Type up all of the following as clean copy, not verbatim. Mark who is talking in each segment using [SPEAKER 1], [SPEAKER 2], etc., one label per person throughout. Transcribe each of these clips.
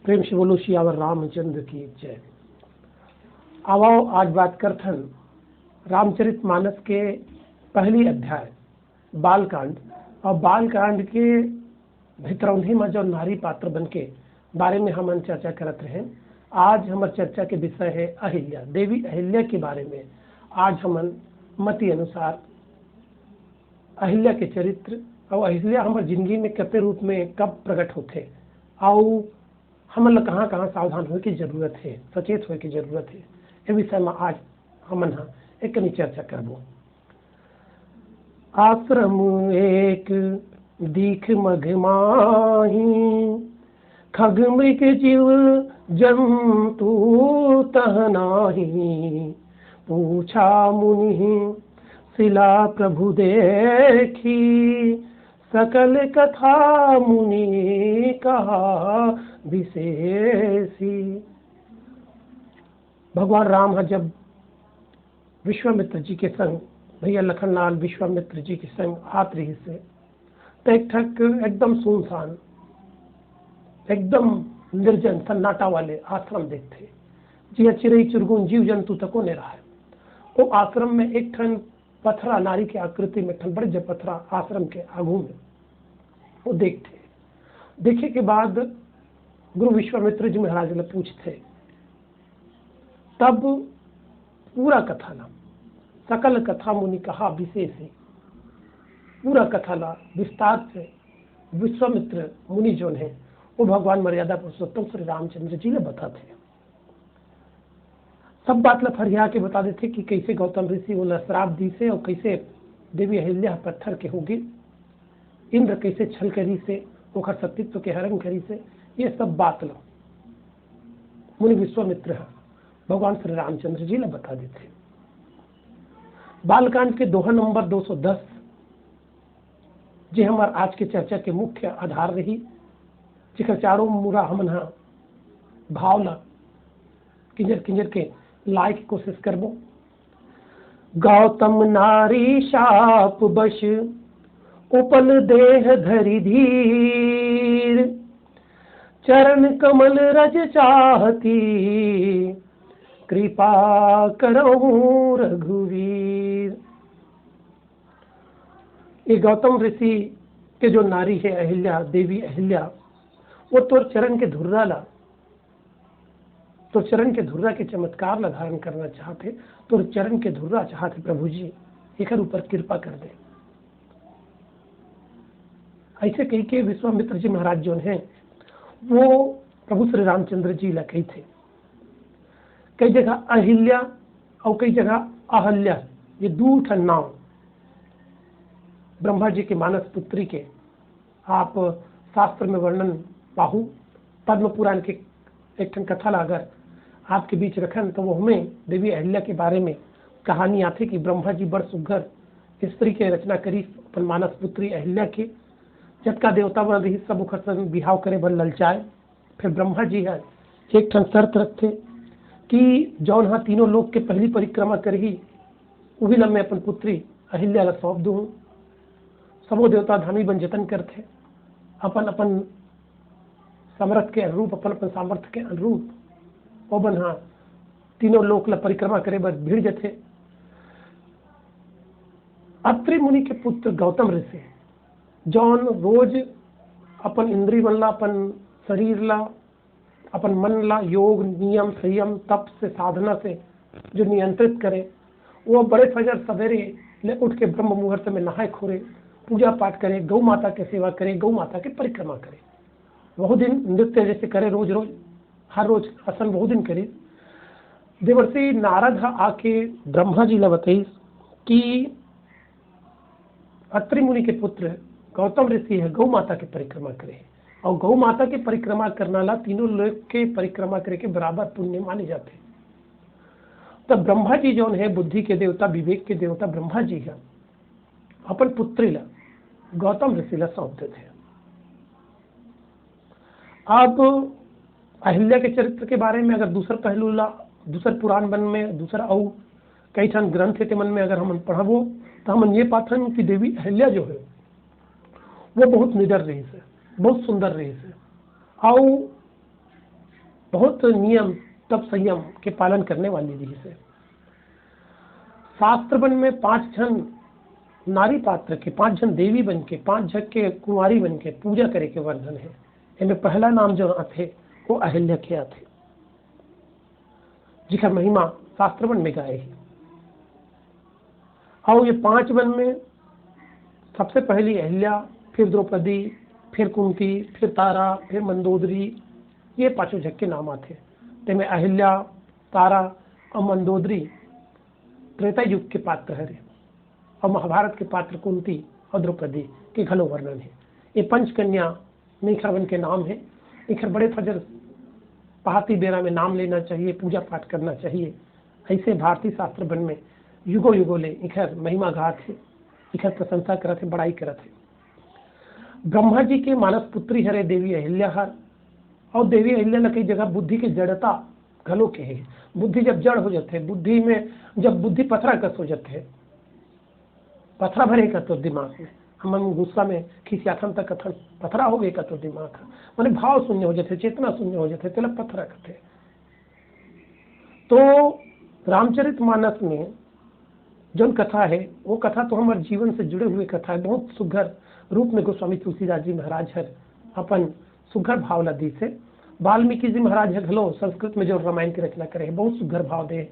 [SPEAKER 1] प्रेम से बोलो सियावर रामचंद्र की जय। आओ आज बात करथन रामचरित मानस के पहली अध्याय बालकांड और बालकांड के भितरौंधी में जो नारी पात्र बन के बारे में हम चर्चा करते हैं। आज हमारे चर्चा के विषय है अहिल्या, देवी अहिल्या के बारे में। आज हम मति अनुसार अहिल्या के चरित्र और अहिल्या हमारे जिंदगी में कितने रूप में कब प्रकट होते और हमन कहाँ कहाँ सावधान होने की जरूरत है, सचेत होने की जरूरत है, ये विषय में आज हमन एक चर्चा करबो। आश्रम एक दीख मघमाही, खग मृग जीव जंतु तहनाही। पूछा मुनि शिला प्रभु देखी, सकल कथा मुनि कहा विशेषी। भगवान राम जब विश्वामित्र जी के संग भैया लखनलाल विश्वामित्र जी के संग आत रही से तो एक ठक एकदम सुनसान, एकदम निर्जन सन्नाटा वाले आश्रम देखते, जी चिड़ई चुरगुन जीव जंतु तको ने रहा है। वो आश्रम में एक ठन पथरा नारी के आकृति में ठन बड़े पथरा आश्रम के आगू में वो देखते। देखे के बाद गुरु विश्वामित्र जी महाराज ने पूछते, तब पूरा कथा ला सकल कथा मुनि कहा विशेष है। पूरा कथा ला विस्तार से विश्वामित्र मुनि जो है वो भगवान मर्यादा पुरुषोत्तम श्री रामचंद्र जी ने बताते। सब बात ला फरिया के बता देते कि कैसे गौतम ऋषि उन्हें श्राप दी से और कैसे देवी अहिल्या पत्थर के होगी, इंद्र कैसे छल करी से ओखर सतीत्व के हरण करी से, ये सब बात लो मुनि विश्वामित्र भगवान श्री रामचंद्र जी ने बता देते। बालकांड के दोहा नंबर 210 जे हमार आज के चर्चा के मुख्य आधार रही, जिकर चारों मुरा हमन भाव ला किंजर किंजर के लाए की कोशिश करबो। गौतम नारी शाप बश उपल देह धरि धीर, चरण कमल रज चाहती कृपा करो रघुवीर। ये गौतम ऋषि के जो नारी है अहिल्या, देवी अहिल्या, वो तोर चरण के धुर्रा ला, तो चरण के धुर्रा के चमत्कार ला धारण करना चाहते, तो चरण के धुर्रा चाहते प्रभु जी एक ऊपर कृपा कर दे। ऐसे कही के विश्वामित्र जी महाराज जो हैं वो प्रभु श्री रामचंद्र जी ला कही थे। कई जगह अहिल्या और कई जगह अहल्या, ये दो ठन नाम ब्रह्मा जी के मानस पुत्री के आप शास्त्र में वर्णन पाहू। पद्म पुराण के एक ठन कथा ला अगर आपके बीच रखन तो वो हमें देवी अहिल्या के बारे में कहानी आती कि ब्रह्मा जी बड़ सुघर स्त्री के रचना करी अपन मानस पुत्री अहिल्या के। जबका देवता बन रही सब उखर संग बिहाव करे बर ललचाए। फिर ब्रह्मा जी है एक ठन शर्त रखते कि जौन तीनों लोग के पहली परिक्रमा करही वही ला मैं अपन पुत्री अहिल्या ला सौंप दूँ। सबो देवता धामी बन जतन करते, अपन अपन समर्थ के अनुरूप, अपन अपन सामर्थ्य के अनुरूप वो बन तीनों लोक ला परिक्रमा करे बर भीड़ जथे। अत्रि मुनि के पुत्र गौतम ऋषि जौन रोज अपन इंद्रिय मन ला, अपन शरीर ला, अपन मन ला योग नियम संयम तप से साधना से जो नियंत्रित करे, वो बड़े फजर सवेरे ले उठ के ब्रह्म मुहूर्त में नहाए खोरे, पूजा पाठ करे, गौ माता के सेवा करे, गौ माता की परिक्रमा करे। बहुत दिन नृत्य जैसे करे, रोज रोज हर रोज आसन बहुत दिन करे। देवर्षि नारद आके ब्रह्मा जी ने बताई कि अत्रि मुनि के पुत्र गौतम ऋषि है गौ माता की परिक्रमा करे, और गौ माता की परिक्रमा करना ला तीनों लोग के परिक्रमा करे के बराबर पुण्य माने जाते। तब ब्रह्मा जी जो है बुद्धि के देवता, विवेक के देवता ब्रह्मा जी है अपन पुत्री ला गौतम ऋषि ला सौंप देते। अब अहिल्या के चरित्र के बारे में अगर दूसर पहलू ला, दूसर पुराण बन में, दूसरा और कई ठन ग्रंथ के मन में अगर हम पढ़बो तो हम ये पाथन कि देवी अहिल्या जो है वो बहुत निडर रही से, बहुत सुंदर रही से, और बहुत नियम तप संयम के पालन करने वाली रही से। शास्त्र वन में 5 जन नारी पात्र के, 5 जन देवी बन के, 5 जग के कुंवारी बन के पूजा करे के वर्णन है। इनमें पहला नाम जो थे वो अहिल्या के थे, जिसका महिमा शास्त्र वन में गाए है। और ये 5 वन में सबसे पहली अहिल्या, फिर द्रौपदी, फिर कुंती, फिर तारा, फिर मंदोदरी, ये 5 जग के नाम आते। तेमें अहिल्या, तारा और मंदोदरी त्रेता युग के पात्र है और महाभारत के पात्र कुंती और द्रौपदी के घलो वर्णन है। ये पंचकन्या निखरवन के नाम है। इखर बड़े फजर पहाती बेरा में नाम लेना चाहिए, पूजा पाठ करना चाहिए। ऐसे भारतीय शास्त्र वन में युगो युगो ले इखर महिमा गात है, इखर प्रशंसा करत है, बड़ाई करत है। ब्रह्मा जी के मानस पुत्री हरे देवी अहिल्या हर, और देवी अहिल्या न कई जगह बुद्धि के जड़ता घलो के है। बुद्धि जब जड़ हो जाते, बुद्धि में जब बुद्धि पथरा कस हो जाते, पथरा भरे का तो दिमाग में हम गुस्सा में खिसियाथन तक कथन पथरा हो गए का तो दिमाग माने भाव शून्य हो जाते, चेतना शून्य हो जाते, तेला पथरा कहते। तो रामचरित मानस में जो कथा है वो कथा तो हमारे जीवन से जुड़े हुए कथा है। बहुत सुघर रूप में गोस्वामी तुलसीदास जी महाराज हर अपन सुघर भाव लदी से, वाल्मीकि जी महाराज है घलो संस्कृत में जो रामायण की रचना करे बहुत सुघर भाव दे।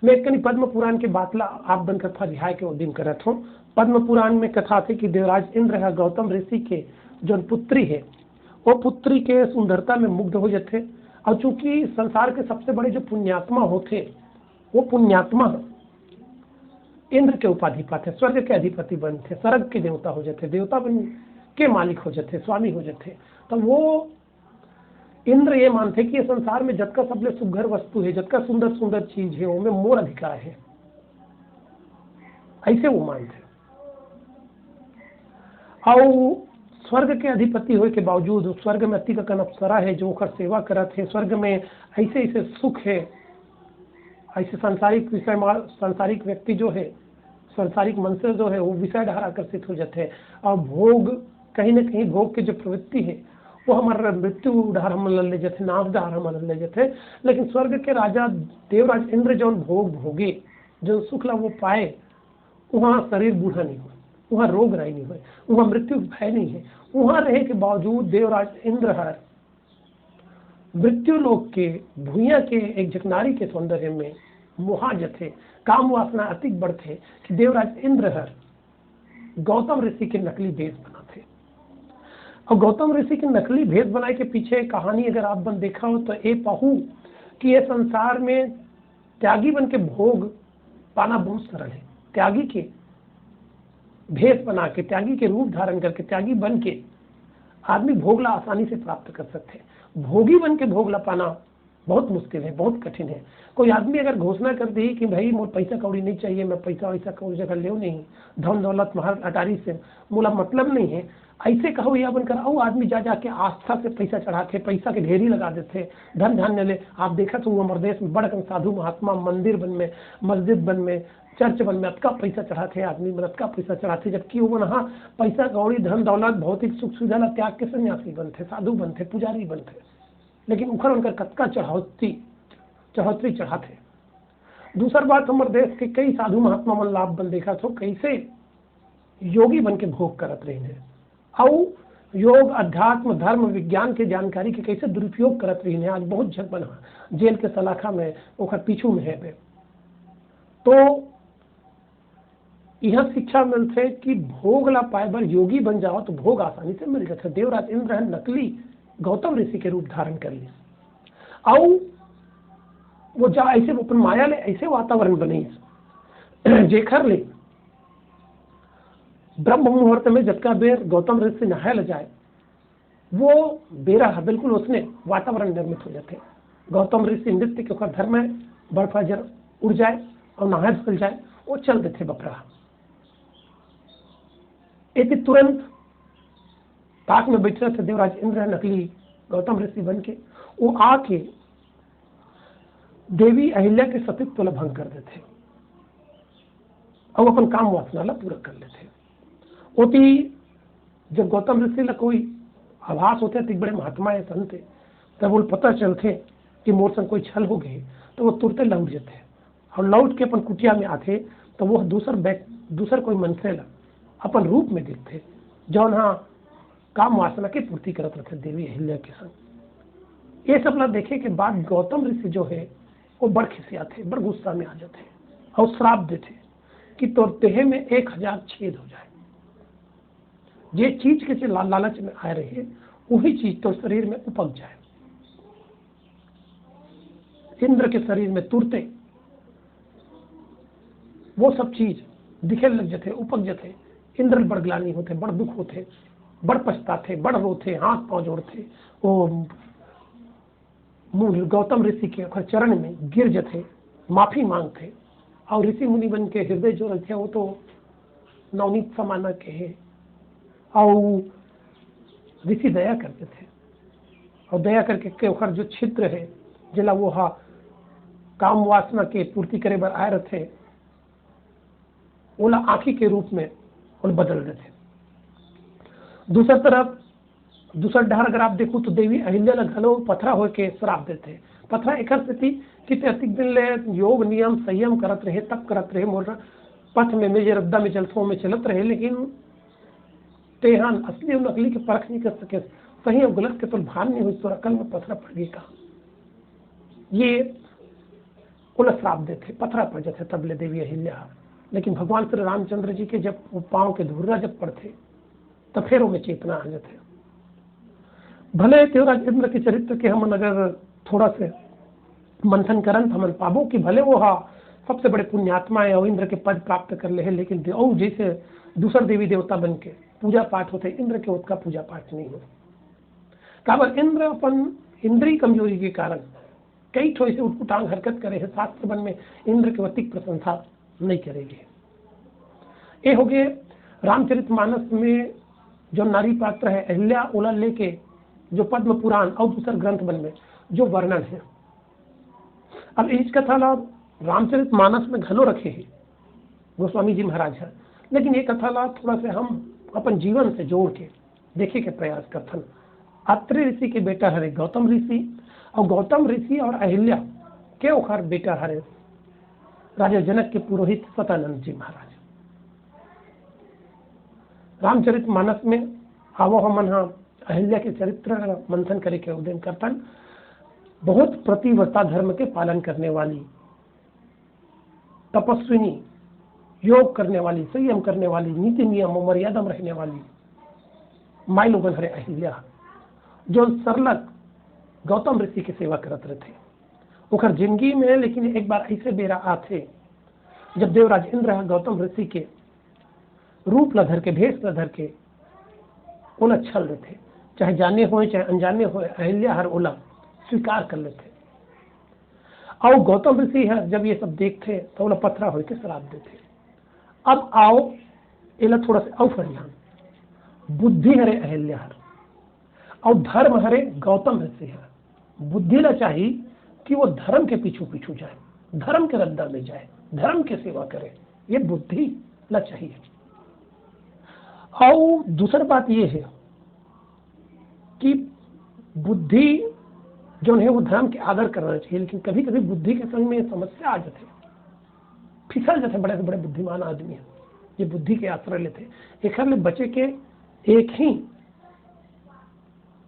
[SPEAKER 1] मैं कहीं पद्म पुराण के बातला आप बन कथा रिहाय के दिन करत हूँ। पद्म पुराण में कथा थी कि देवराज इंद्र है गौतम ऋषि के जो पुत्री है वो पुत्री के सुंदरता में मुग्ध हो जाते, और चूंकि संसार के सबसे बड़े जो पुण्यात्मा होते वो पुण्यात्मा इंद्र के उपाधि पाते, स्वर्ग के अधिपति बनते, स्वर्ग के देवता हो जाते, देवता बन के मालिक हो जाते, स्वामी हो जाते। तो वो इंद्र ये मानते कि ये संसार में जत का सबले सुघर वस्तु है, जत का सुंदर सुंदर चीज है वो में मोर अधिकार है, ऐसे वो मानते। और स्वर्ग के अधिपति होने के बावजूद स्वर्ग में अति का कन अप्सरा है जो ओकर सेवा करत है। स्वर्ग में ऐसे ऐसे सुख है, ऐसे सांसारिक विषय, सांसारिक व्यक्ति जो है, सांसारिक मन से जो है वो विषय धारा आकर्षित हो जाते हैं। और भोग कहीं ना कहीं भोग की जो प्रवृत्ति है वो हमारा मृत्यु उधार हम ले जाते, नाश उधार हम ले जाते। लेकिन स्वर्ग के राजा देवराज इंद्र जो भोग भोगे, जो सुख ला वो पाए, वहाँ शरीर बूढ़ा नहीं हुआ, वहाँ रोग राई नहीं हुए, वहाँ मृत्यु भय नहीं है। वहाँ रहे के बावजूद देवराज इंद्र हर मृत्यु लोक के भूया के एक जकनारी के सौंदर्य में मोहा जथे, काम वासना अति बढ़ते कि देवराज इंद्र हर गौतम ऋषि के नकली भेष बनाते। और गौतम ऋषि के नकली भेष बनाए के पीछे कहानी अगर आप बन देखा हो तो ये पाहू कि ये संसार में त्यागी बन के भोग पाना बहुत सरल है। त्यागी के भेष बना के, त्यागी के रूप धारण करके, त्यागी बन के आदमी भोगला आसानी से प्राप्त कर सकते हैं। भोगी बन के भोगला पाना बहुत मुश्किल है, बहुत कठिन है। कोई आदमी अगर घोषणा कर दी कि भाई मोर पैसा कौड़ी नहीं चाहिए, मैं पैसा वैसा कोई जगह ले नहीं, धन दौलत महल अटारी से मोला मतलब नहीं है, ऐसे कहो या बनकर आओ आदमी जा जाके आस्था से पैसा चढ़ाते, पैसा के ढेरी लगा देते, धन धान्य ले। आप देखा तो हमारे देश में बड़कन साधु महात्मा मंदिर बन में, मस्जिद बन में, चर्च बन में अतका पैसा चढ़ाते आदमी मन, अतका पैसा चढ़ाते, जबकि वो वहाँ पैसा कौड़ी धन दौलत भौतिक सुख सुविधा त्याग के सन्यासी बनते, साधु बनते, पुजारी बनते। लेकिन उखर उनकर कतका चढ़ौती चढ़ाते। दूसर बात हमारे देश के कई साधु महात्मा मन लाभ बन देखा तो कैसे योगी बन के भोग करत रहे हैं, और योग अध्यात्म धर्म विज्ञान के जानकारी के कैसे दुरुपयोग करत रही है। आज बहुत जग बना जेल के सलाखा में ओखर पीछू में है। तो यह शिक्षा मिलते कि भोग ला पाए बर योगी बन जाओ तो भोग आसानी से मिल जाते। देवराज इंद्र नकली गौतम ऋषि के रूप धारण कर ली, और वो जा ऐसे अपन माया ले ऐसे वातावरण बने जेखर ले ब्रह्म मुहूर्त में जबका बेर गौतम ऋषि नहाय ल जाए, वो बेरा बिल्कुल उसने वातावरण निर्मित हो जाते। गौतम ऋषि नृत्य के धर्म में बर्फा जर उड़ जाए और नहाय खुल जाए, वो चल देते बपरा। एक तुरंत ताक में बैठे थे देवराज इंद्र नकली गौतम ऋषि बन के, वो आके देवी अहिल्या के सतीत्व ला भंग कर देते और अपन काम वासना ला पूरा कर लेते। ओती जब गौतम ऋषि ला कोई आभास होते थे बड़े महात्मा है संत, तब उन पता चलते कि मोर संग कोई छल हो गए तो वो तुरते लौट जाते और लौट के अपन कुटिया में आते तो वो दूसर कोई मनसे ला अपन रूप में दिखते जौन हाँ काम वासना की पूर्ति करत रहते देवी अहिल्या के संग। ये सब ला देखे के बाद गौतम ऋषि जो है वो बड़ खिसियाते, बड़ गुस्सा में आ जाते और श्राप देते कि तोर देह में 1000 छेद हो जाए। जे चीज के लालच में आ रहे वही चीज तो शरीर में उपक जाए। इंद्र के शरीर में तुरते वो सब चीज दिखे लग जाते, उपक जाते। इंद्र बड़ ग्लानि होते, बड़ दुख होते, बड़ पछताते, बड़ रोते, हाथ पांव जोड़ते, वो मूल गौतम ऋषि के चरण में गिर जाते, माफी मांगते और ऋषि मुनि बन के हृदय जो रखे वो तो नवनीत समाना के है और ऋषि दया करते थे और दया करके ओखर जो छिद्र है जिला वो हा काम वासना के पूर्ति करे बर आए रहते ओला आँखी के रूप में उन बदल देते। दूसरी तरफ दूसर डहर अगर आप देखो तो देवी अहिल्या ला घलो पथरा हो के श्राप देते। पथरा एक स्थिति कि अतिक दिन ले योग नियम संयम करत रहे, तप करत रहे, मोर पथ में मेजे रद्दा में चलथों में चलत रहे, लेकिन तेहान असली और नकली के परख नहीं कर सके, सही और गलत के तो भान नहीं हुई, तो अकल में पथरा पड़ गई का ये उला श्राप देते, पथरा पड़ जाते तबले देवी अहिल्या। लेकिन भगवान श्री रामचंद्र जी के जब वो पाँव के धुर्रा जब पड़ते तब फिर वो में चेतना आ जाते। भले देवराज इंद्र के चरित्र के हम अगर थोड़ा से मंथन करन हमन पाबो कि भले वो हा सबसे बड़े पुण्यात्मा है और इंद्र के पद प्राप्त कर ले है, लेकिन जैसे दूसर देवी देवता बन के पूजा पाठ होते, इंद्र के उसका पूजा पाठ नहीं हो। काबर इंद्र अपन इंद्रिय कमजोरी के कारण कई ठो ऐसे उठपुटांग हरकत करे है, शास्त्र बन में इंद्र के अतिक प्रशंसा नहीं करेंगे। ये हो गए रामचरितमानस में जो नारी पात्र है अहिल्या ओला लेके जो पद्म पुराण और दूसर ग्रंथ बन में जो वर्णन है। अब इस कथा ला रामचरितमानस में घलो रखे हैं गोस्वामी जी महाराज है, लेकिन ये कथा ला थोड़ा से हम अपन जीवन से जोड़ के देखे के प्रयास करथन। अत्रि ऋषि के बेटा हरे गौतम ऋषि और गौतम ऋषि और अहिल्या के ओखर बेटा हरे राजा जनक के पुरोहित सतानंद जी महाराज। रामचरितमानस में आवो हमन अहिल्या के चरित्र मंथन करे के उद्यम करतन। बहुत प्रतिव्रता धर्म के पालन करने वाली, तपस्विनी, योग करने वाली, संयम करने वाली, नीति नियम और मर्यादा में रहने वाली माई लोगन हरे अहिल्या जो सरलक गौतम ऋषि की सेवा करत रहते ओखर जिंदगी में। लेकिन एक बार ऐसे बेरा आते जब देवराज इंद्र गौतम ऋषि के रूप ला धर के, भेष ला धर के ओला छल देते, चाहे जाने हो चाहे अनजाने हो, अहिल्या हर ओला स्वीकार कर लेते। और गौतम ऋषि है जब ये सब देखते तो ओला पथरा हो के श्राप देते। अब आओ एला थोड़ा से और फरियान, बुद्धि हरे अहिल्या हर और धर्म हरे गौतम ऋषि है। बुद्धि ला चाहिए कि वो धर्म के पीछू पीछू जाए, धर्म के रद्दा में जाए, धर्म की सेवा करे, ये बुद्धि ला चाहिए। और दूसरी बात ये है कि बुद्धि जो है वो धर्म के आदर करना चाहिए, लेकिन कभी कभी बुद्धि के संग में समस्या आ जाते, फिसल जाते। बड़े से बड़े बुद्धिमान आदमी है ये बुद्धि के आश्रय लेते। एक बचे के एक ही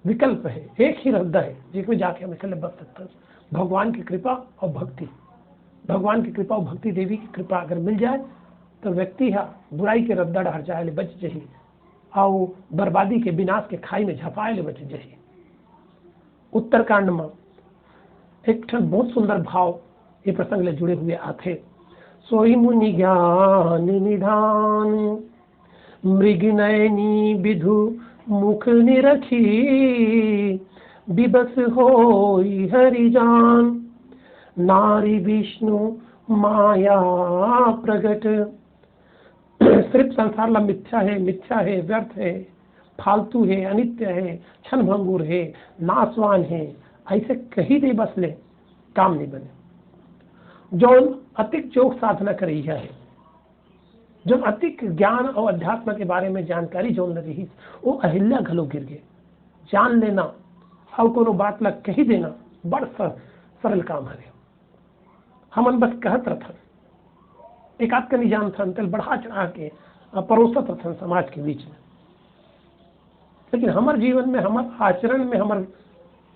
[SPEAKER 1] विकल्प है, एक ही रद्दा है जिसमें जाके हम इसलिए बच सकते हैं, भगवान की कृपा और भक्ति। भगवान की कृपा और भक्ति, देवी की कृपा अगर मिल जाए तो व्यक्ति है बुराई के रद्दा डहर जाए ले बच जही और बर्बादी के विनाश के खाई में झपाए ले बच जही। उत्तरकांड में एक बहुत सुंदर भाव ये प्रसंग ले जुड़े हुए आते। सोई मुनि ज्ञान निधान मृग नयनी विधु मुख निरखी विबस होई हरि जान नारी विष्णु माया प्रगट। सिर्फ संसार ला मिथ्या है, व्यर्थ है, फालतू है, अनित्य है, क्षण भंगुर है, नाशवान है, ऐसे कही दे बस ले काम नहीं बने। जो अतिक योग साधना करी है, जो अतिक ज्ञान और अध्यात्म के बारे में जानकारी जो रही वो अहिल्या घलो गिर गए। जान लेना और कोनो बात ला कही देना बड़ सरल काम हरे। हमन बस कहत रथन, एक आध कनी जानथन तेल बढ़ा चढ़ा के परोसत रथन समाज के बीच में, लेकिन हमार जीवन में, हमार आचरण में, हमार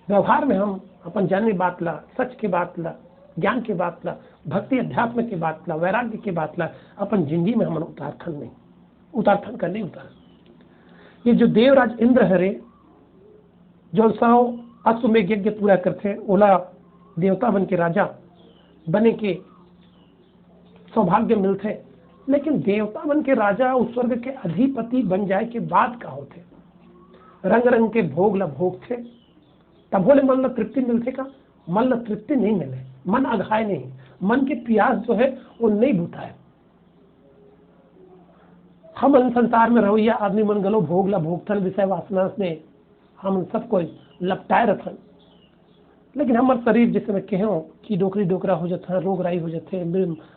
[SPEAKER 1] व्यवहार में हम अपन जाने बात ला, सच के बात ला, ज्ञान के बात ला, भक्ति अध्यात्म के बात ला, वैराग्य के बात ला अपन जिंदगी में हमन उतारथन करने उतार। ये जो देवराज इंद्र हरे जो 100 अश्वमेघ यज्ञ पूरा करते, ओला देवता बन के राजा बने के सौभाग्य मिलते, लेकिन देवता बन के राजा उस स्वर्ग के अधिपति बन जाए के बाद का होते, रंग रंग के भोग ला भोग थे, तब बोले मन ला तृप्ति मिलते का? मन ला तृप्ति नहीं मिले, मन अघाय नहीं, मन के प्यास जो है वो नहीं बुताए। हम संसार में रहोया आदमी मन गलो भोग ला भोगथन, विषय वासना से हम सबको लपटाए रखन, लेकिन हमार शरीर जिस समय कहो कि डोकरी डोकरा हो जाता, रोग राई हो जाते,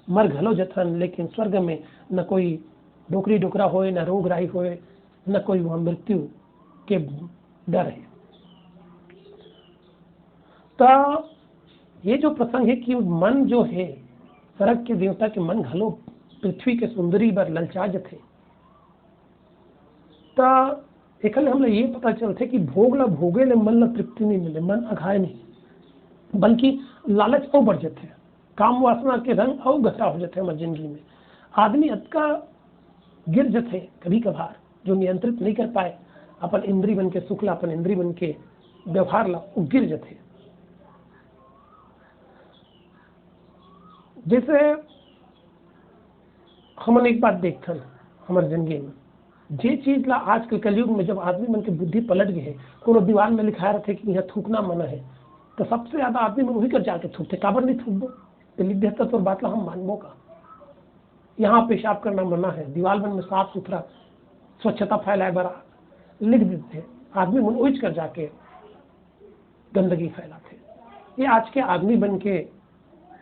[SPEAKER 1] मर घलो जाथन, लेकिन स्वर्ग में न कोई डोकरी डोकरा होए, न रोग राई होए, न कोई वहाँ मृत्यु के डर है। तो ये जो प्रसंग है कि मन जो है स्वर्ग के देवता के मन घलो पृथ्वी के सुंदरी बर ललचा जाते, तो एक हमने ये पता चलते कि भोग ला भोगे ले मन ला तृप्ति नहीं मिले, मन अघाय नहीं, बल्कि लालच और बढ़ जाते हैं, काम वासना के रंग और गहरा हो जाते हैं हमारी जिंदगी में। आदमी अतका गिर जाते कभी कभार जो नियंत्रित नहीं कर पाए, अपन इंद्री बन के सुखला, अपन इंद्री बन के व्यवहार ला वो गिर जाते। जैसे हमन एक बात देखते हैं हमारे जिंदगी में, जे चीज ला आजकल कलयुग में जब आदमी मन के बुद्धि पलट गए है, कोनो दीवार में लिखा रहते कि यहाँ थूकना मना है, तो सबसे ज्यादा आदमी मन वही कर जाके थूकते, काबर नहीं थूक दो, तो लिख देता तो बात ला हम मानबो का। यहाँ पेशाब करना मना है, दीवार मन में साफ सुथरा स्वच्छता फैलाए बरा लिख देते, आदमी मन वही कर जाके गंदगी फैलाते। ये आज के आदमी बन के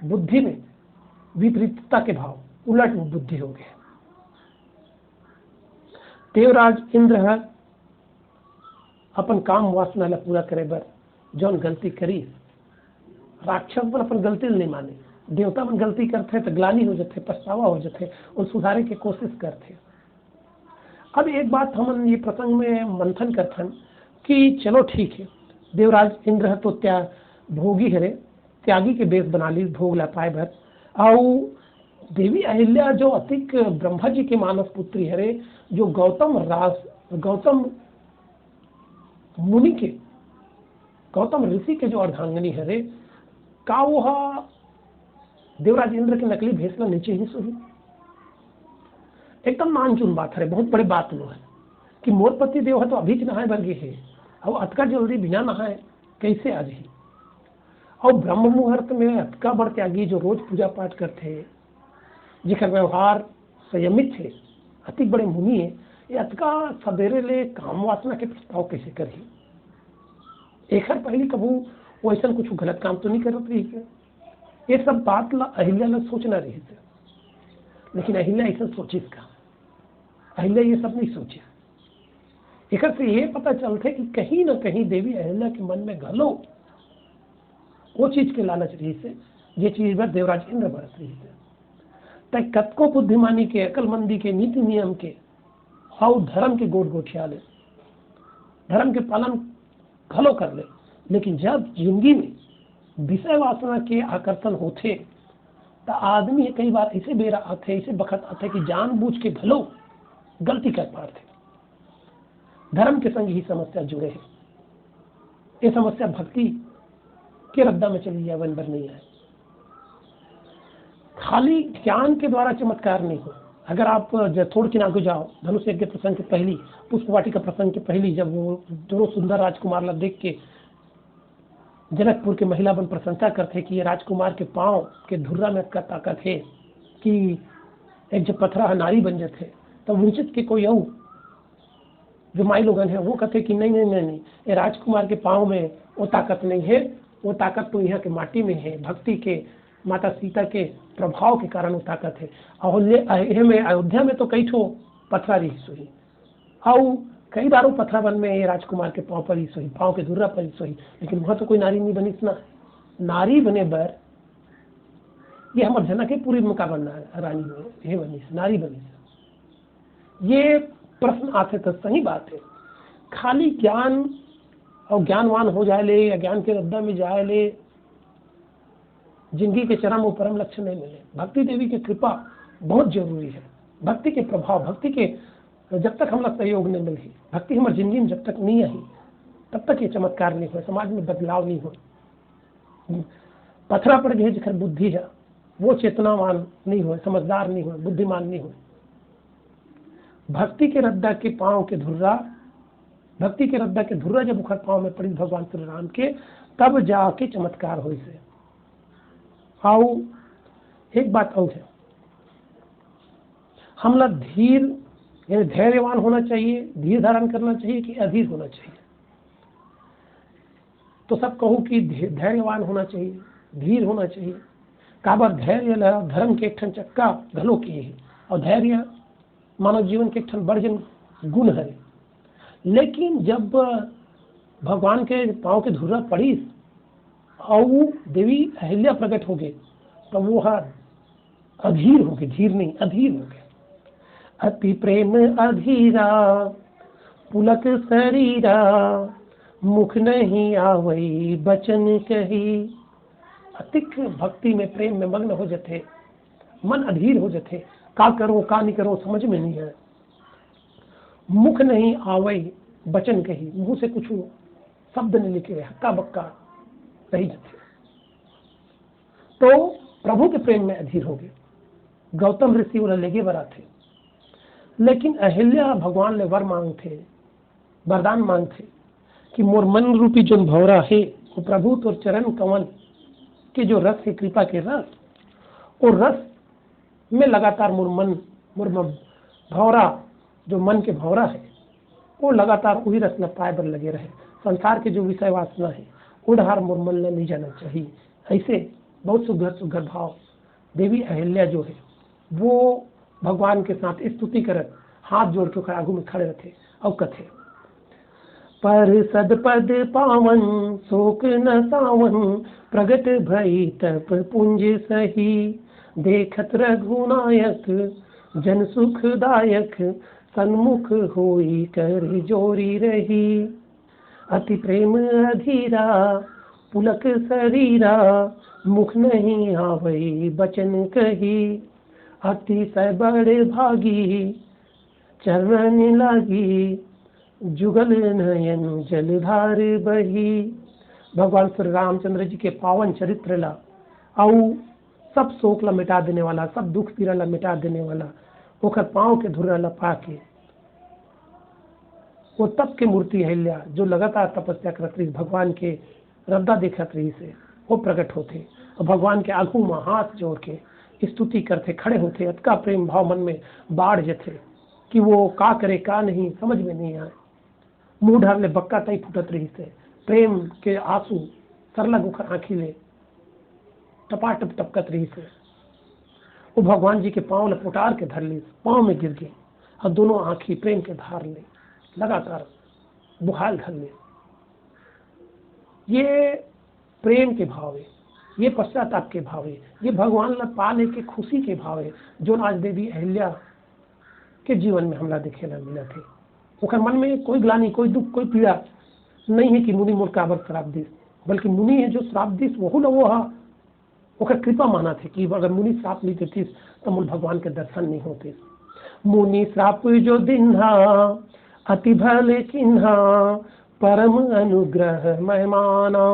[SPEAKER 1] बुद्धि में विपरीतता के भाव, उलट बुद्धि हो गए। देवराज इंद्र अपन काम वासना ला पूरा करे बर जौन गलती करी, राक्षस पर अपन गलती नहीं माने, देवता मन गलती करते तो ग्लानि हो जाते, पछतावा हो जाते और सुधारे की कोशिश करते। अब एक बात हम ये प्रसंग में मंथन करथन कि चलो ठीक है, देवराज इंद्र तो भोगी हरे, त्यागी के बेस बना ली भोग ला पाए भर, और देवी अहिल्या जो अतिक ब्रह्मा जी के मानस पुत्री हरे, जो गौतम मुनि के, गौतम ऋषि के जो अर्धांगिनी हरे, का वह देवराज इंद्र के नकली भेसला नीचे ही सोही। एकदम मानचून बात है, बहुत बड़ी बात लो है कि मोर पति देव है तो अभी नहाए बन गए है, और अतका जल्दी बिना नहाए कैसे आ जाए। और ब्रह्म मुहूर्त में अतका बड़ त्यागी जो रोज पूजा पाठ करते हैं, जिसका व्यवहार संयमित है, अति बड़े मुनि है, ये अतका सवेरे ले काम वासना के प्रस्ताव कैसे करी। एक पहली कबू वैसा कुछ गलत काम तो नहीं करत रही है, ये सब बात ला अहिल्या ला सोचना रही थे, लेकिन अहिल्या ऐसा सोची का, अहिल्या ये सब नहीं सोचे। एक से ये पता चलते कि कहीं ना कहीं देवी अहिल्या के मन में घलो वो चीज के लालच रही से, ये चीज पर देवराज इंद्र बरत रही थे। तय कतको बुद्धिमानी के, अकलमंदी के, नीति नियम के और धर्म के गोट गोठिया ले, धर्म के पालन घलो कर ले, लेकिन जब जिंदगी में विषय वासना के आकर्षण होते तो आदमी कई बार ऐसे बेरा आते, ऐसे बखत आते कि जानबूझ के घलो गलती कर पाते। धर्म के संग ही समस्या जुड़े है, ये समस्या भक्ति के रद्दा में चली जाए, वन भर नहीं आए। खाली ज्ञान के द्वारा चमत्कार नहीं हो। अगर आप थोड़ के आगे जाओ, धनुष यज्ञ प्रसंग के पहली, पुष्पवाटिका प्रसंग के पहली, जब वो दोनों सुंदर राजकुमार ला देख के जनकपुर के महिला बन प्रशंसा करते कि ये राजकुमार के पांव के धुर्रा में का ताकत है कि एक जब पथरा नारी बन जाते, तब वंचित के कोई और जो माई लोगन है वो कहते कि नहीं नहीं नहीं नहीं, ये राजकुमार के पांव में वो ताकत नहीं है, वो ताकत तो यहाँ के माटी में है, भक्ति के, माता सीता के प्रभाव के कारण वो ताकत है। अयोध्या में तो कई ठो पथरा रही सोही, और कई बारों पथरा बन में ये राजकुमार के पाँव पर ही सोही, पाँव के धुर्रा पर ही सोही, लेकिन वहाँ तो कोई नारी नहीं बनी इतना। नारी बने बर ये हमर जनकपुरी में का बनना है रानी हो हे बनी नारी बनी ये प्रश्न आते तो सही बात है। खाली ज्ञान और ज्ञानवान हो जाए ले या ज्ञान के रद्दा में जाए ले जिंदगी के चरम और परम लक्ष्य नहीं मिले। भक्ति देवी की कृपा बहुत जरूरी है। भक्ति के प्रभाव भक्ति के जब तक हमला सहयोग नहीं मिली भक्ति हमारी जिंदगी में जब तक नहीं आई तब तक ये चमत्कार नहीं हुए समाज में बदलाव नहीं हो। पथरा पर गए जिखर बुद्धि है वो चेतनावान नहीं हुए समझदार नहीं हुए बुद्धिमान नहीं हुए। भक्ति के रद्दा के पांव के धुर्रा भक्ति के रद्दा के धुर्रा जब उखर पांव में पड़ी भगवान श्री राम के तब जाके चमत्कार हुई से। आओ एक बात और है हमला धीर यानी धैर्यवान होना चाहिए धीर धारण करना चाहिए कि अधीर होना चाहिए। तो सब कहूँ कि धैर्यवान होना चाहिए धीर होना चाहिए। काबर धैर्य धर्म के एक ठन चक्का घलो किए है और धैर्य मानव जीवन के एक ठन बड़जन गुण है। लेकिन जब भगवान के पाँव के धुर्रा पड़ी और देवी अहिल्या प्रकट हो गए तो वो अधीर हो गए धीर नहीं अधीर हो गए। अति प्रेम अधीरा पुलक शरीरा मुख नहीं आवई बचन कही। अतिक भक्ति में प्रेम में मग्न हो जाते मन अधीर हो जाते का करो का नहीं करो समझ में नहीं है। मुख नहीं आवई बचन कही मुंह से कुछ शब्द नहीं निकले हक्का बक्का रही जाते। तो प्रभु के प्रेम में अधीर हो गए। गौतम ऋषि उन्हें लेगे बरा थे लेकिन अहिल्या भगवान ने वर मांगते वरदान मांगते कि मोर मन रूपी जो भौरा है वो प्रभु तो चरण कमल के जो रस है कृपा के रस और रस में लगातार मोर भौरा जो मन के भौरा है वो लगातार वही रस न पाए बर लगे रहे। संसार के जो विषय वासना है उड़हार मोर मन न नहीं जाना चाहिए। ऐसे बहुत सुघर भाव देवी अहिल्या जो है वो भगवान के साथ स्तुति करत हाथ जोड़ के आगू में खड़े रहते और कथे पर सदपद पावन शोक न सावन प्रगट भई तप पुंज सही देखत रघुनायक जन सुखदायक सन्मुख होई कर जोरी रही। अति प्रेम अधीरा पुलक शरीरा मुख नहीं आवई बचन कही। अतिशय बड़े भागी चरण लागी जुगल नयन जलधार बही। भगवान श्री रामचंद्र जी के पावन चरित्र ला और सब शोक ला मिटा देने वाला सब दुख पीड़ा ला मिटा देने वाला ओखर पाँव के धुर्रा ला पाके वो तप के मूर्ति अहिल्या जो लगातार तपस्या करत रही भगवान के रद्दा देखत रही से वो प्रकट होते और भगवान के आगू में हाथ जोड़ के स्तुति करते खड़े होते। अतका प्रेम भाव मन में बाढ़ जाते कि वो का करे का नहीं समझ में नहीं आए। मुंह ढार ले बक्का तई फुटत रही से प्रेम के आंसू सरलग उखर आँखी ले टपाटप टपकत रही से वो भगवान जी के पाँव ले पुटार के धर ली पाँव में गिर गई और दोनों आँखी प्रेम के धार ले लगातार बुहाल धर ले। ये प्रेम के भाव है ये पश्चाताप के भाव है ये भगवान ला पाले के खुशी के भाव है जो आज देवी अहिल्या के जीवन में हमला देखे ला मिला थे। ओखर मन में कोई ग्लानी कोई दुख कोई पीड़ा नहीं है कि मुनि मोर काबर श्राप दिस बल्कि मुनि है जो श्राप दिस वहू न वो ओखर कृपा माना थे कि अगर मुनि श्राप ली देती तो मूल भगवान के दर्शन नहीं होते। मुनि श्राप जो दिन्हा अति भले चिन्हा परम अनुग्रह मेहमाना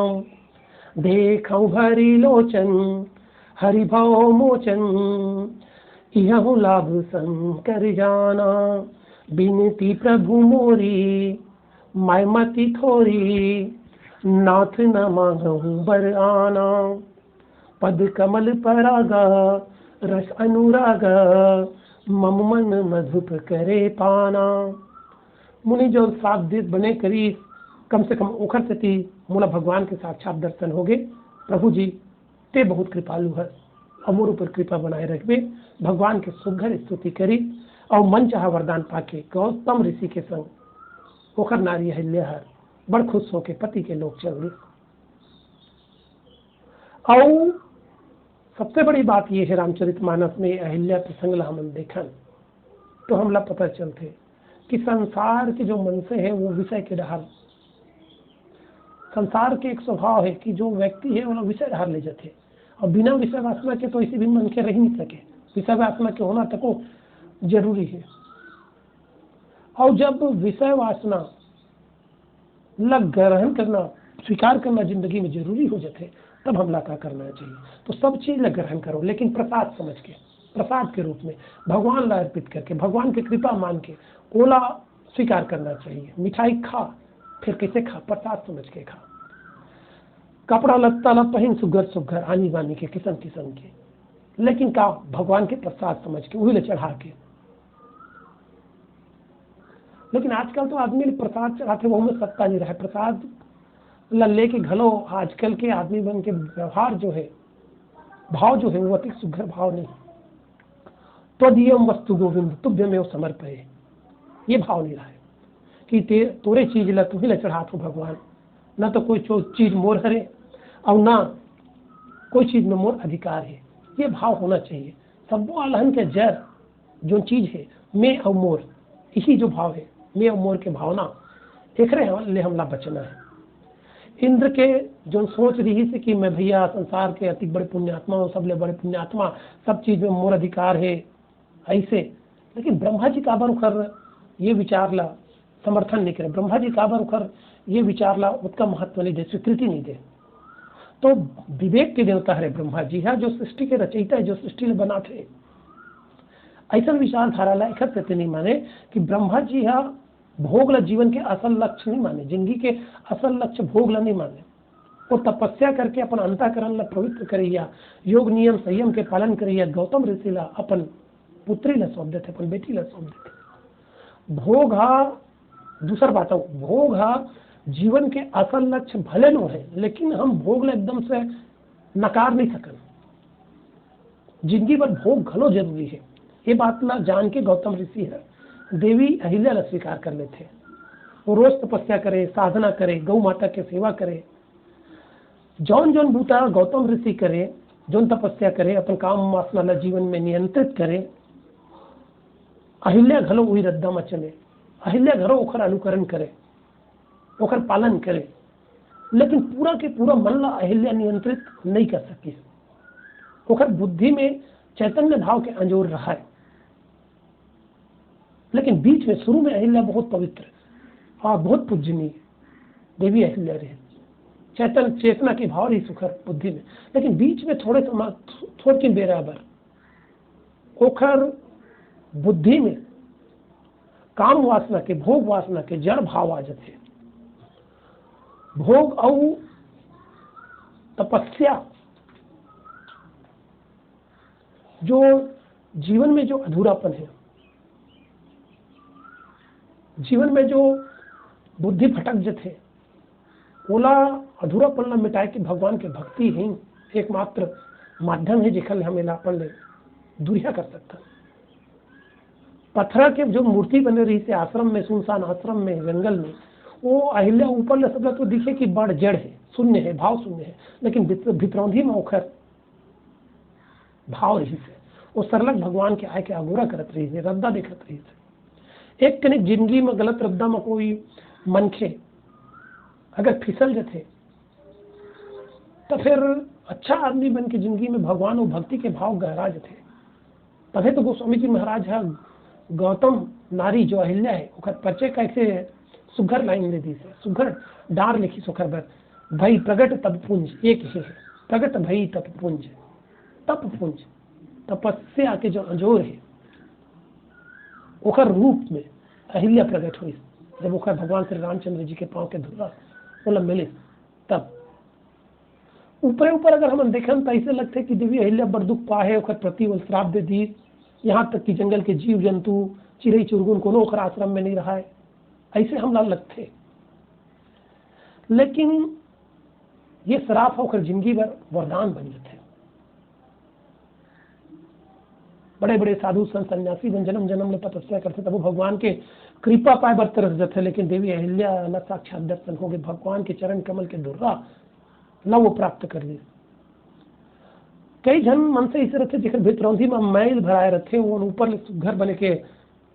[SPEAKER 1] देखऊं भरी लोचन हरि भव मोचन यहु लाभ संकर जाना। बिनती प्रभु मोरी मैं मति थोरी नाथ न मांगहूँ बर आना। पद कमल परागा रस अनुरागा मम मन मधुप करे पाना। मुनि जो साध्य बने करी कम से कम उखर से मोला भगवान के साक्षात दर्शन हो गए। प्रभु जी ते बहुत कृपालु है अमोर ऊपर कृपा बनाए रखबे। भगवान के सुघर स्तुति करी और मन चाह वरदान पाके गौतम ऋषि के संग ओखर नारी अहिल्या बड़ खुश होके पति के लोग चल गई। और सबसे बड़ी बात यह है रामचरितमानस में अहिल्या प्रसंग ला हम देखन तो हमला पता चलते कि संसार के जो मन से है वो विषय के डहर, संसार के एक स्वभाव है कि जो व्यक्ति है वो विषय डहर ले जाते और बिना विषय वासना के तो इसी भी मन के रह नहीं सके। विषय वासना के होना तक जरूरी है। और जब विषय वासना लग ग्रहण करना स्वीकार करना जिंदगी में जरूरी हो जाते तब हमला क्या करना चाहिए। तो सब चीज लग ग्रहण करो, लेकिन प्रसाद समझ के, प्रसाद के रूप में भगवान ला अर्पित करके, भगवान की कृपा मान के ओला स्वीकार करना चाहिए। मिठाई खा, फिर कैसे खा, प्रसाद समझ के खा। कपड़ा लत्ता ला पहन सुगर सुगर आनी बानी के किस्म किस्म के, लेकिन का भगवान के प्रसाद समझ के वही ले चढ़ा के। लेकिन आजकल तो आदमी प्रसाद चढ़ाते वो में सत्ता नहीं रहा। प्रसाद लल्ले के घलो आजकल के आदमी बन के व्यवहार जो है, भाव जो है वो अति सुघर भाव नहीं। त्वदीयम वस्तु गोविंद तुभ्यमेव समर्पये, ये भाव नहीं रहा है कि तोरे चीज ला तुम्हें ला चढ़ात हो भगवान, ना तो कोई चीज मोर हरे और ना कोई चीज में मोर अधिकार है। ये भाव होना चाहिए। सबो अलहन के जर जो चीज है मैं और मोर, इसी जो भाव है मैं और मोर के भावना एक ले हमला बचना है। इंद्र के जो सोच रही थी कि मैं भैया संसार के अति बड़े पुण्यात्मा हूँ, सबले बड़े पुण्यात्मा, सब चीज में मोर अधिकार है ऐसे, लेकिन ब्रह्मा जी का उखर ये विचार ला समर्थन नहीं करे। ब्रह्मा जी का उखर ये विचार ला उसका महत्व नहीं दे, स्वीकृति नहीं दे। तो विवेक के देवता है ब्रह्मा जी है, जो सृष्टि के रचयिता है, जो सृष्टि ले बनाते। ऐसा विचारधारा ला एक से नहीं माने कि ब्रह्मा जी है भोग ला जीवन के असल लक्ष्य नहीं माने, जिंदगी के असल लक्ष्य भोग ला नहीं माने। वो तपस्या करके अपन अंतःकरण ला पवित्र करिया, योग नियम संयम के पालन करिया। गौतम ऋषि ला अपन पुत्री ला सौंप देते, अपन बेटी ला सौंप देते। भोग हा दूसर बात, भोग हा जीवन के असल लक्ष्य भले न है, लेकिन हम भोग ला एकदम से नकार नहीं सकन। जिंदगी भर भोग घलो जरूरी है। ये बात ला जान के गौतम ऋषि है देवी अहिल्या ला स्वीकार कर लेते। वो रोज तपस्या करे, साधना करे, गौ माता के सेवा करे, जौन जौन बूटा गौतम ऋषि करे, जौन तपस्या करे, अपन काम वासना ला जीवन में नियंत्रित करे। अहिल्या घलो वही रद्दा में चले, अहिल्या घरो ओखर अनुकरण करे, ओखर पालन करे, लेकिन पूरा के पूरा मन ला अहिल्या नियंत्रित नहीं कर सकी। ओखर बुद्धि में चैतन्य भाव के अंजोर रहा है, लेकिन बीच में शुरू में अहिल्या बहुत पवित्र और बहुत पूजनीय देवी अहिल्या रहे, चेतना के भाव रही सुखर बुद्धि में, लेकिन बीच में थोड़ी बेराबर ओखर बुद्धि में काम वासना के, भोग वासना के जड़ भाव आ जाते। भोग और तपस्या जो जीवन में जो अधूरापन है, जीवन में जो बुद्धि भटक जाते, ओला अधूरापन ला मिटाए के भगवान के भक्ति ही एकमात्र माध्यम है जिखल हमें अपन ले दूरिया कर सकता। पत्थर के जो मूर्ति बने रही से आश्रम में, सुनसान आश्रम में, जंगल में, वो अहिल्या ऊपर ले सब तो दिखे कि बड़ जड़ है, शून्य है, भाव शून्य है, लेकिन भितरौंधी में ओखर भाव रही से वो सरलग भगवान के आय के आगोरा करत रही है, रद्दा देखत रही है। एक कनिक जिंदगी में गलत रद्दा में कोई मनखे अगर फिसल जाते तो फिर अच्छा आदमी बन के जिंदगी में भगवान और भक्ति के भाव गहरा जाते। तभी तो गोस्वामी जी महाराज है गौतम नारी जो अहिल्या है ओकर परिचय कैसे सुघर लाइन दे दी से, सुघर डार लिखी सुखर बर भई प्रगट तप पुंज एक ही है, प्रगट भई तप पुंज, तप पुंज तपस्या के जो अंजोर है ओकर रूप में अहिल्या प्रकट हुई। जब ओकर भगवान श्री रामचंद्र जी के पांव के धुला बोला मिले, तब ऊपर ऊपर अगर हम देखें तो ऐसे लगते कि देवी अहिल्या बड़ दुख पाए, ओकर प्रति वो श्राप दे दी, यहाँ तक कि जंगल के जीव जंतु चिड़ई चुरगुन कोनो ओकर आश्रम में नहीं रहा है, ऐसे हम लगते। लेकिन ये श्राप होकर जिंदगी भर वरदान बन जाते। बड़े बड़े साधु संत सन्यासी बन जन्म जन्म में तपस्या करते, तब वो भगवान के कृपा पाए बर तरस जाते। लेकिन देवी अहिल्या न साक्षात दर्शन हो गए, भगवान के चरण कमल के धुर्रा न वो प्राप्त कर ली। कई जन मन से ऐसे रहते जेकर भितरौंधी में मैल भराए रहते, वो ऊपर घर बने के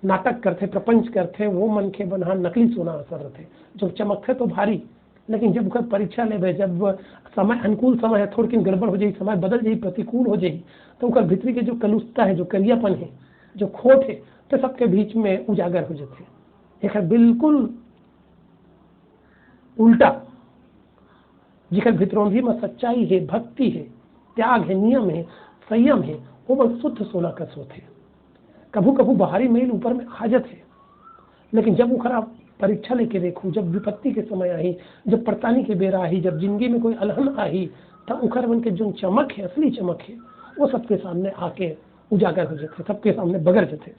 [SPEAKER 1] नाटक करते, प्रपंच करते, वो मन के बना नकली सोना असर रहते, जो चमकते तो भारी, लेकिन जब उनका परीक्षा ले, जब समय अनुकूल समय है, थोड़ी गड़बड़ हो जाए, समय बदल जाए, प्रतिकूल हो जाए, तो उनका भीतरी के जो कलुषता है, जो करियापन है, जो खोट है, तो सबके बीच में उजागर हो जाते। एक बिल्कुल उल्टा, जिकर भितरौंधी में सच्चाई है, भक्ति है, त्याग है, नियम है, संयम है, वो बस शुद्ध सोना का सोत है। कभू कभू बाहरी मेल ऊपर में हाजत है, लेकिन जब वो खराब परीक्षा लेके देखूँ, जब विपत्ति के समय आई, जब परेशानी के बेरा आई, जब जिंदगी में कोई अलहन आई, तब उखर बन के जो चमक है, असली चमक है, वो सबके सामने आके उजागर हो जाते, सबके सामने बगर जाते।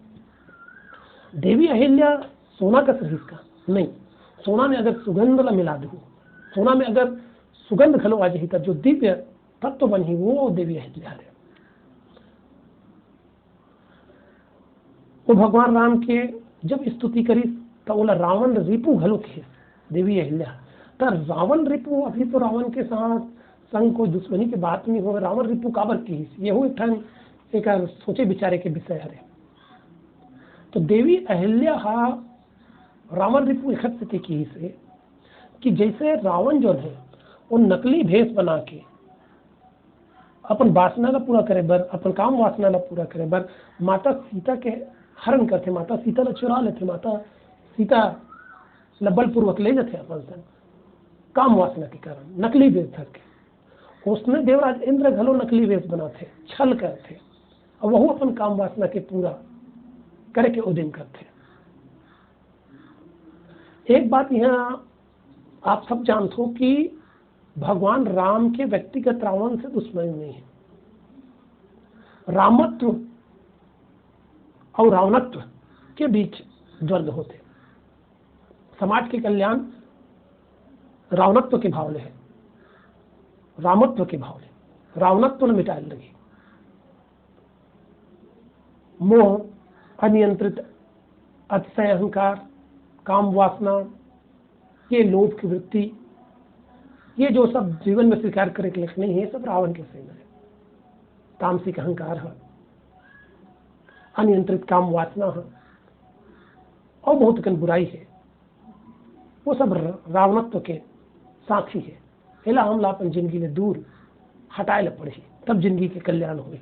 [SPEAKER 1] देवी अहिल्या सोना का सही का नहीं, सोना में अगर सुगंध ला मिला दू, सोना में अगर सुगंध घलो आ जाही, तब जो दिव्य तत्व बनी वो देवी अहिल्या है। वो भगवान राम के जब स्तुति करी तो बोला रावण रिपु घलो के देवी अहिल्या, तो रावण रिपु अभी तो रावण के साथ संग को दुश्मनी के बात नहीं हो, रावण रिपु काबर की यहू एक सोचे विचारे के विषय है। तो देवी अहिल्या रावण रिपु एक स्थिति की से कि जैसे रावण जो है वो नकली भेष बना के अपन वासना ला पूरा करे बर, अपन काम वासना ला पूरा करे बर माता सीता के हरण करते, माता सीता ला चुरा लेते, माता सीता ला बलपूर्वक ले जाते अपन संग, काम वासना के कारण नकली वेश धर के। उसने देवराज इंद्र घलो नकली वेश बनाते, छल करते, और वह अपन काम वासना के पूरा करे के उद्यम करते। एक बात यहाँ आप सब जानते हो कि भगवान राम के व्यक्तिगत रावण से दुश्मनी नहीं है। रामत्व और रावणत्व के बीच द्वंद्व होते, समाज के कल्याण रावणत्व के भाव ले है, रामत्व के भाव ले, रावणत्व न मिटाए लगी। मोह, अनियंत्रित अतिशय अहंकार, काम वासना, ये लोभ की वृत्ति, ये जो सब जीवन में स्वीकार करे के नहीं है, सब रावण के सेना है। तामसिक अहंकार है, अनियंत्रित काम वासना है, और बहुत कन बुराई है, वो सब रावणत्व के साथी है। एला हमला अपन जिंदगी में दूर हटाए ला पड़े, तब जिंदगी के कल्याण हुए।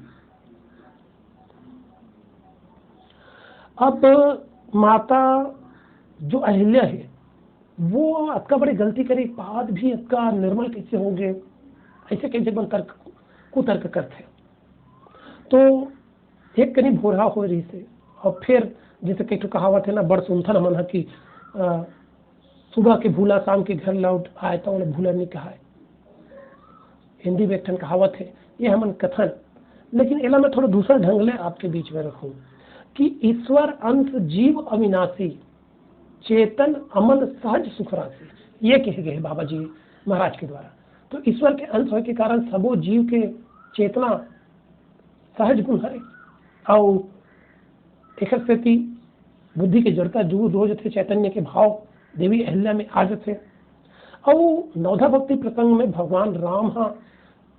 [SPEAKER 1] अब माता जो अहिल्या है वो अक्का बड़ी गलती करी, बाद भी अक्का निर्मल कैसे होंगे, ऐसे कैसे बन तर्क कुतर्क करते। तो एक कनी भोरा हो रही से, और फिर जैसे कई तो कहावत है ना, बड़ सुनथन मन है कि सुबह के भूला शाम के घर लौट आए तो उन्हें भूला नहीं कहा है। हिंदी में एक ठन कहावत है, ये हमन कथन, लेकिन एला मैं थोड़ा दूसरा ढंग ले आपके बीच में रखूं कि ईश्वर अंश जीव अविनाशी, चेतन अमल सहज सुख राशि, ये कहे गए बाबा जी महाराज के द्वारा। तो ईश्वर के अंश होने के कारण सबो जीव के चेतना सहज गुण है, और एक स्थिति बुद्धि के जड़ता जो रोज थे चैतन्य के भाव देवी अहिल्या में आ जाते। और नवधा भक्ति प्रसंग में भगवान राम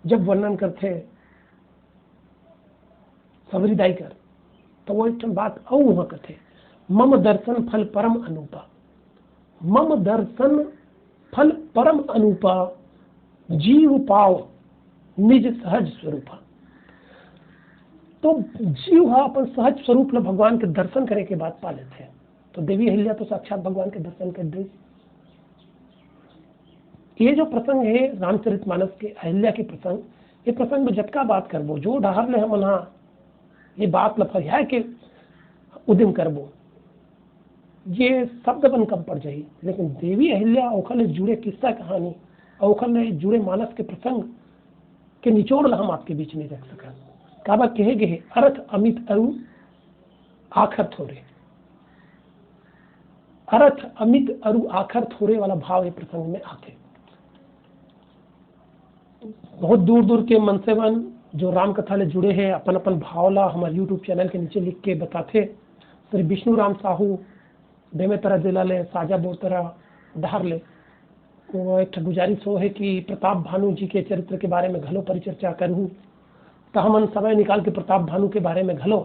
[SPEAKER 1] जब वर्णन करते सबरीदाई कर, तो वो एक बात और वहां कहते, मम दर्शन फल परम अनुपा, मम दर्शन फल परम अनुपा, जीव पाव निज सहज स्वरूपा। तो जीव अपन सहज स्वरूप ल भगवान के दर्शन करे के बाद पा लेते हैं। तो देवी अहिल्या तो साक्षात भगवान के दर्शन कर दे। ये जो प्रसंग है रामचरितमानस के अहिल्या के प्रसंग, ये प्रसंग में जटका बात करबो, जो डहर ले हम ये बात लफरिया के उद्यम करबो, ये शब्द बन कम पड़ जाही। लेकिन देवी अहिल्या ओखल जुड़े किस्सा कहानी और ओखल जुड़े मानस के प्रसंग के निचोड़ हम आपके बीच में रख सका। काबा कहे गए अर्थ अमित अरु आखर थोड़े, अर्थ अमित अरु आखर थोड़े वाला भाव ये प्रसंग में आते। बहुत दूर दूर के मनसेवन जो राम कथा ले जुड़े हैं, अपन अपन भावला हमारे यूट्यूब चैनल के नीचे लिख के बताते। श्री विष्णु राम साहू बेमेतरा जिला ले साजा बोतरा डहर ले, वो एक गुजारिश हो है कि प्रताप भानु जी के चरित्र के बारे में घलो परिचर्चा करूँ। तो हमन समय निकाल के प्रताप भानु के बारे में घलो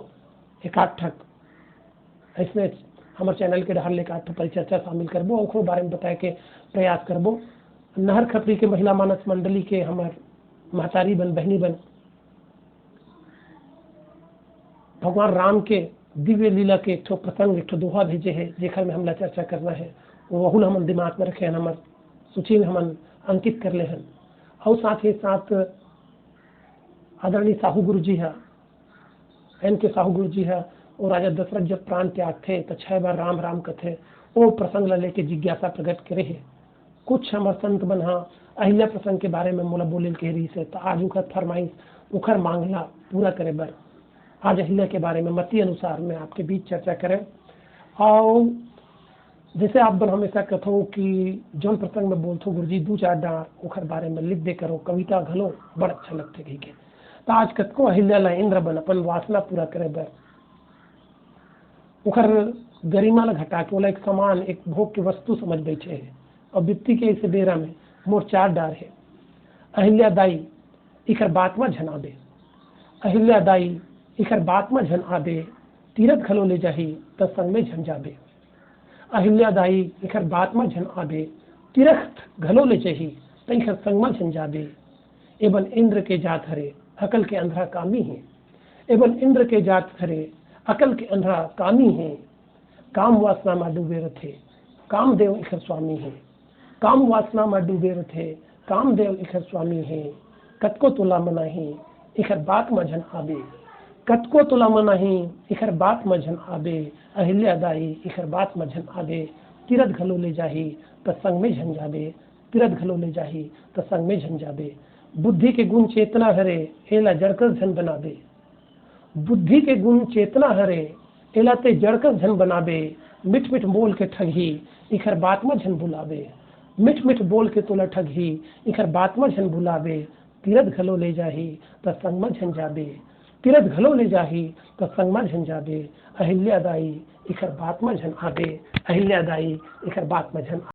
[SPEAKER 1] एक आध ठक इसमें हमारे चैनल के डहर लेकर आठ परिचर्चा शामिल करबो, ओकरो बारे में बताए के प्रयास करबो। नहर खपरी के महिला मानस मंडली के हमार महतारी बन बहनी बन भगवान राम के दिव्य लीला के एक ठो प्रसंग एक ठो दोहा भेजे है जेखर में हमला चर्चा करना है, वहुल हमन दिमाग में रखे हैं, हमार सूची में हमन अंकित कर ले हैं। और साथ ही साथ आदरणीय साहू गुरु जी है, के साहू गुरु जी है, और राजा दशरथ जब प्राण त्याग थे तो 6 बार राम राम कथे, वो प्रसंग ला लेके जिज्ञासा प्रकट करे है। कुछ हमार संत बन हाँ अहिल्या प्रसंग के बारे में मोला बोले कह रही से, तो आज उखर फरमाइश उखर मांगला पूरा करे बर आज अहिल्या के बारे में मती अनुसार मैं आपके बीच चर्चा करें। और जैसे आप बन हमेशा कथो कि जौन प्रसंग में बोलते हो गुरु जी 2-4 डार उखर बारे में लिख दे करो, कविता घलो बड़ अच्छा लगते कही के। तो आज कतको अहिल्या ला इंद्र बन अपन वासना पूरा करे बर उखर गरिमा ला घटा के ओला एक समान एक भोग के वस्तु समझ बैठे है। और वित्ती के इस बेरा में मोर 4 डार है। अहिल्या दाई इखर बात में झन आबे, अहिल्या दाई इखर बात में झन आबे, तीरथ घलो ले जाही त संग में झन जाबे। अहिल्या दाई इखर बात में झन आबे, तीरथ घलो ले जाही त इखर संग में झन जाबे। एवं इंद्र के जात हरे अकल के अंधरा कामी है, एवं इंद्र के जात हरे अकल के अंधरा कामी है। काम वासना में डूबे रथे कामदेव इखर स्वामी है, काम वासना में डूबे रथे कामदेव इखर स्वामी है। कतको तुला मनाही इखर बात में झन आबे, कतको तुला मनाही इखर बात में झन आबे। अहिल्या दाई इखर बात में झन आबे, तीरथ घलो ले जाही त संग में झन जाबे, तीरथ घलो ले जाही त संग में झन जाबे। बुद्धि के गुण चेतना हरे एला जड़कर झन बनाबे, बुद्धि के गुण चेतना हरे एला ते जड़कर झन बनाबे। मिठ मिठ बोल के ठगी इखर बात में झन बुलावे, मिठ मिठ बोल के तोला ठगी इखर बात में झन बुलावे। तीरथ घलो ले जाही त संग में झन जाबे, तीरथ घलो ले जाही त संग में झन जाबे। अहिल्या दाई इखर बात में झन आबे, अहिल्या दाई इखर बात में झन